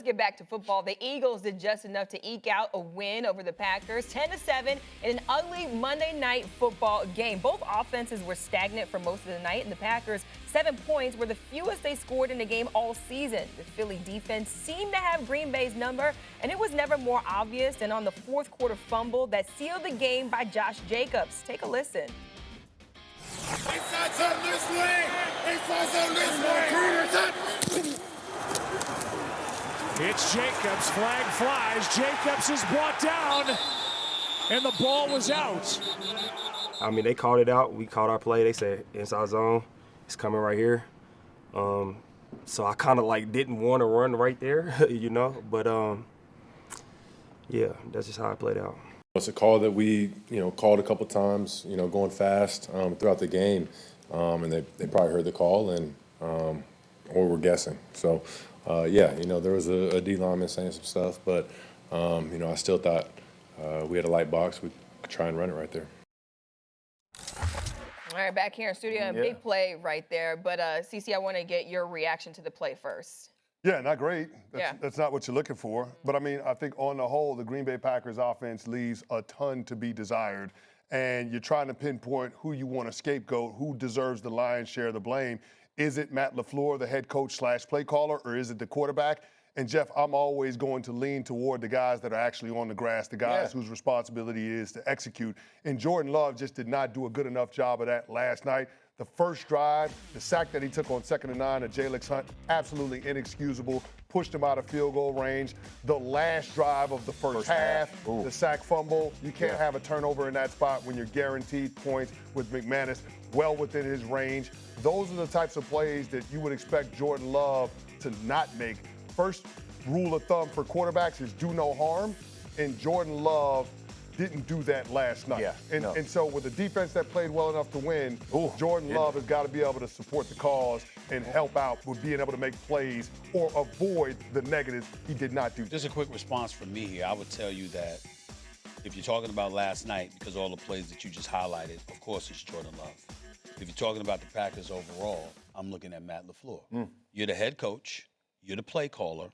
get back to football. The Eagles did just enough to eke out a win over the Packers, 10-7, in an ugly Monday Night Football game. Both offenses were stagnant for most of the night, and the Packers' 7 points were the fewest they scored in a game all season. The Philly defense seemed to have Green Bay's number, and it was never more obvious than on the fourth quarter fumble that sealed the game by Josh Jacobs. Take a listen. Inside zone this way! Inside zone this way! It's Jacobs. Flag flies. Jacobs is brought down, and the ball was out. I mean, they called it out. We called our play. They said inside zone. It's coming right here. So I kind of like didn't want to run right there, you know. But yeah, that's just how it played out. It's a call that we, called a couple times, going fast throughout the game, and they probably heard the call and or were guessing. So, there was a D lineman saying some stuff, but I still thought we had a light box. We could try and run it right there. All right, back here in studio, and big play right there. But CeCe, I want to get your reaction to the play first. Yeah, not great. That's not what you're looking for. But, I mean, I think on the whole, the Green Bay Packers offense leaves a ton to be desired. And you're trying to pinpoint who you want to scapegoat, who deserves the lion's share of the blame. Is it Matt Lafleur, the head coach / play caller, or is it the quarterback? And, Jeff, I'm always going to lean toward the guys that are actually on the grass, the guys whose responsibility is to execute. And Jordan Love just did not do a good enough job of that last night. The first drive, the sack that he took on 2nd and 9 at Jalen Hunt, absolutely inexcusable, pushed him out of field goal range. The last drive of the first half, the sack fumble, you can't have a turnover in that spot when you're guaranteed points with McManus well within his range. Those are the types of plays that you would expect Jordan Love to not make. First rule of thumb for quarterbacks is do no harm, and Jordan Love didn't do that last night. And so with a defense that played well enough to win, Jordan Love has got to be able to support the cause and help out with being able to make plays or avoid the negatives. He did not do that. Just a quick response from me here. I would tell you that if you're talking about last night, because all the plays that you just highlighted, of course it's Jordan Love. If you're talking about the Packers overall, I'm looking at Matt Lafleur. You're the head coach. You're the play caller.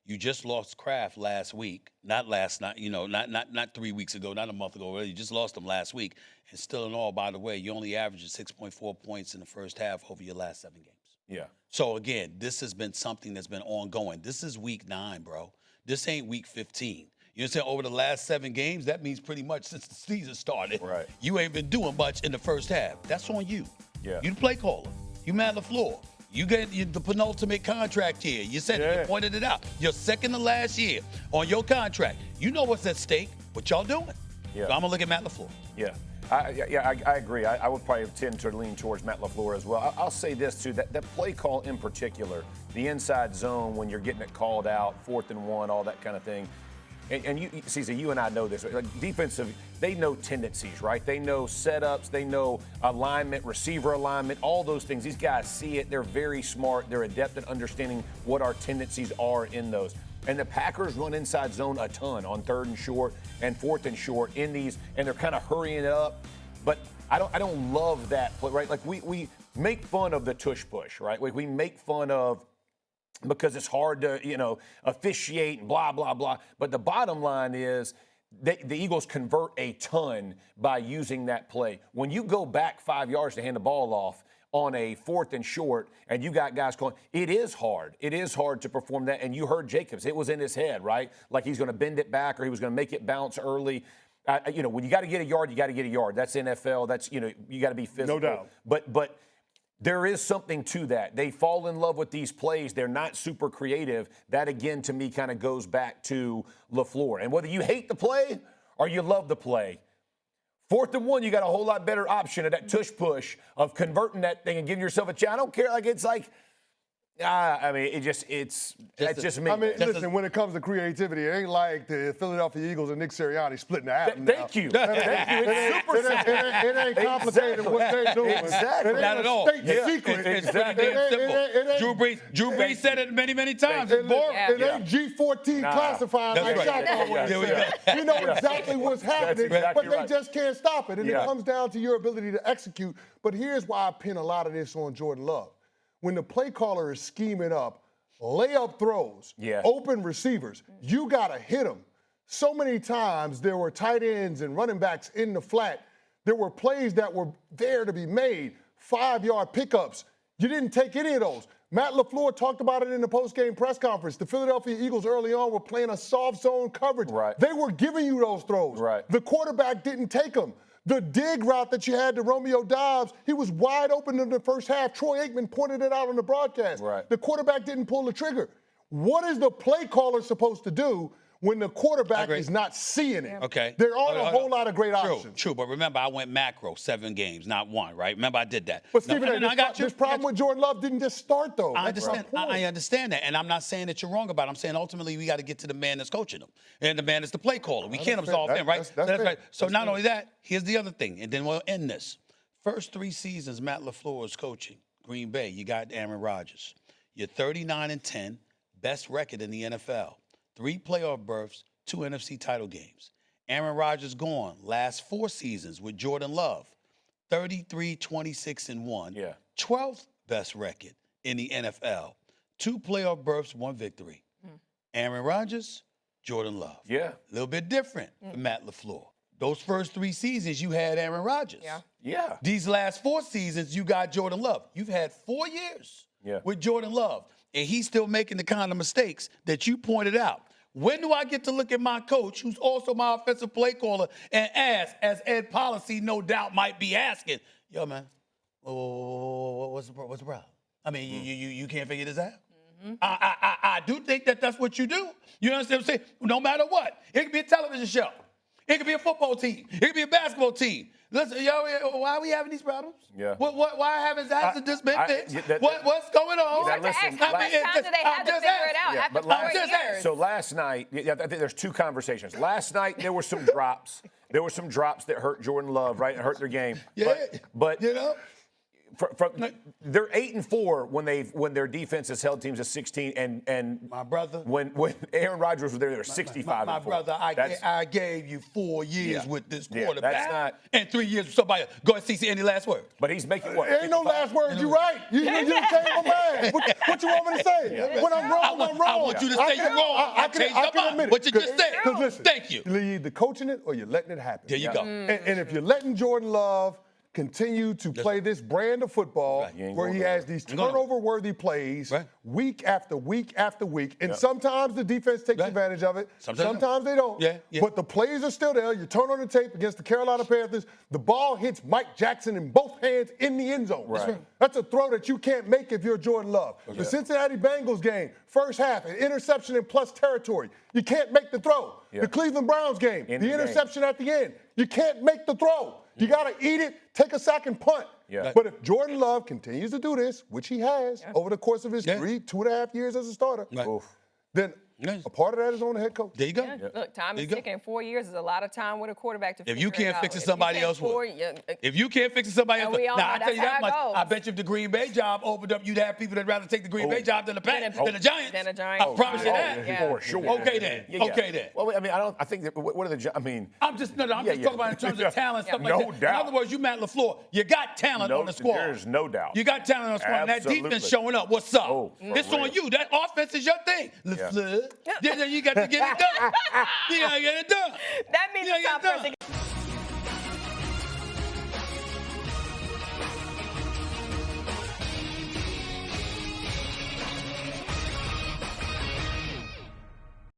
You just lost Kraft last week, not last night, not 3 weeks ago, not a month ago. Really. You just lost him last week. And still in all, by the way, you only averaged 6.4 points in the first half over your last 7 games. Yeah. So, again, this has been something that's been ongoing. This is week 9, bro. This ain't week 15. You know what I'm saying? Over the last 7 games, that means pretty much since the season started, you ain't been doing much in the first half. That's on you. Yeah. You the play caller. You Matt Lafleur. You get the penultimate contract here. You said it. You pointed it out. Your second to last year on your contract. You know what's at stake. What y'all doing? So I'm going to look at Matt Lafleur. Yeah. I agree. I would probably tend to lean towards Matt Lafleur as well. I'll say this, too, that play call in particular, the inside zone when you're getting it called out, 4th and 1, all that kind of thing. And you, Cesar, you and I know this. Like defensive, they know tendencies, right? They know setups, they know alignment, receiver alignment, all those things. These guys see it. They're very smart. They're adept at understanding what our tendencies are in those. And the Packers run inside zone a ton on 3rd and short and 4th and short in these, and they're kind of hurrying it up. But I don't love that play, right? Like we make fun of the tush push, right? Like we make fun of because it's hard to, officiate and blah, blah, blah. But the bottom line is the Eagles convert a ton by using that play. When you go back 5 yards to hand the ball off on a 4th and short and you got guys calling, it is hard. It is hard to perform that. And you heard Jacobs. It was in his head, right? Like he's going to bend it back or he was going to make it bounce early. When you got to get a yard, you got to get a yard. That's NFL. That's, you got to be physical. No doubt. But there is something to that. They fall in love with these plays. They're not super creative. That, again, to me, kind of goes back to Lafleur. And whether you hate the play or you love the play, 4th and 1, you got a whole lot better option of that tush push of converting that thing and giving yourself a chance. I don't care. It's just me. I mean, listen, when it comes to creativity, it ain't like the Philadelphia Eagles and Nick Sirianni splitting the atom. Thank you. It's super simple. It ain't complicated what they're doing. Exactly. It Not ain't at all. a state secret. It's pretty damn simple. Drew Brees said it many, many times. It's boring. It ain't G14 classified like Shaq always said. You know exactly what's happening, but they just can't stop it. And it comes down to your ability to execute. But here's why I pin a lot of this on Jordan Love. When the play caller is scheming up layup throws, open receivers. You got to hit them. So many times there were tight ends and running backs in the flat. There were plays that were there to be made, 5-yard pickups. You didn't take any of those. Matt Lafleur talked about it in the post-game press conference. The Philadelphia Eagles early on were playing a soft zone coverage. Right. They were giving you those throws. Right. The quarterback didn't take them. The dig route that you had to Romeo Doubs, he was wide open in the first half. Troy Aikman pointed it out on the broadcast. Right. The quarterback didn't pull the trigger. What is the play caller supposed to do when the quarterback is not seeing it? Okay. There aren't a whole lot of great options. True, but remember, I went macro 7 games, not 1, right? Remember, I did that. But, Stephen, this this problem with Jordan Love didn't just start, though. I understand. I understand that, and I'm not saying that you're wrong about it. I'm saying ultimately we got to get to the man that's coaching them, and the man is the play caller. We can't absolve him, right? That's right. So not only that, here's the other thing, and then we'll end this. First 3 seasons Matt Lafleur is coaching Green Bay, you got Aaron Rodgers. You're 39-10, best record in the NFL. 3 playoff berths, 2 NFC title games. Aaron Rodgers gone last 4 seasons with Jordan Love, 33-26-1. Yeah. 12th best record in the NFL. 2 playoff berths, 1 victory. Aaron Rodgers, Jordan Love. Yeah. A little bit different for Matt Lafleur. Those first 3 seasons, you had Aaron Rodgers. Yeah. These last 4 seasons, you got Jordan Love. You've had 4 years with Jordan Love, and he's still making the kind of mistakes that you pointed out. When do I get to look at my coach, who's also my offensive play caller, and ask, as Ed Policy no doubt might be asking, yo, man, what's the problem? I mean, you can't figure this out? I do think that that's what you do. You understand what I'm saying? No matter what. It could be a television show. It could be a football team. It could be a basketball team. Listen, why are we having these problems? Yeah. Why hasn't this been fixed? What's going on? How much time do they have to figure it out after 4 years? So last night, I think there's 2 conversations. Last night, there were some drops. There were some drops that hurt Jordan Love, right, and hurt their game. Yeah. But you know? They're 8-4 when their defense has held teams to 16, and my brother, when Aaron Rodgers was there, they were 65. My brother, I gave you 4 years with this quarterback, that's not, and 3 years with somebody. Go ahead, CC. Any last word? But he's making what? Ain't no last word. You're right. You changed my mind. What you want me to say? When I'm wrong, I'm wrong. I want you to say you're wrong. I changed your mind. What you just said. Because listen, thank you. You're either coaching it or you're letting it happen. There you go. And if you're letting Jordan Love continue to play this brand of football where he has these turnover-worthy plays week after week after week. And sometimes the defense takes advantage of it. Sometimes they don't. But the plays are still there. You turn on the tape against the Carolina Panthers. The ball hits Mike Jackson in both hands in the end zone. That's a throw that you can't make if you're Jordan Love. The Cincinnati Bengals game, first half, an interception in plus territory. You can't make the throw. The Cleveland Browns game, the interception at the end. You can't make the throw. You got to eat it, take a sack, and punt. But if Jordan Love continues to do this, which he has over the course of his 2.5 years as a starter, then a part of that is on the head coach. There you go. Look, time is ticking. 4 years is a lot of time with a quarterback to figure it out. If you can't fix it, somebody else will. If you can't fix it, somebody else will. Now, I tell you that much. I bet you if the Green Bay job opened up, you'd have people that'd rather take the Green Bay job than the Giants. I promise you that. For sure. Okay, then. Okay, then. Well, I mean, I think that, what are the, I mean. I'm just talking about in terms of talent, stuff like that. No doubt. In other words, you Matt Lafleur, you got talent on the squad. There's no doubt. You got talent on the squad. And that defense showing up. What's up? It's on you. That offense is your thing. Lafleur. Then you got to get it done. You got to get it done. That means it's time for us to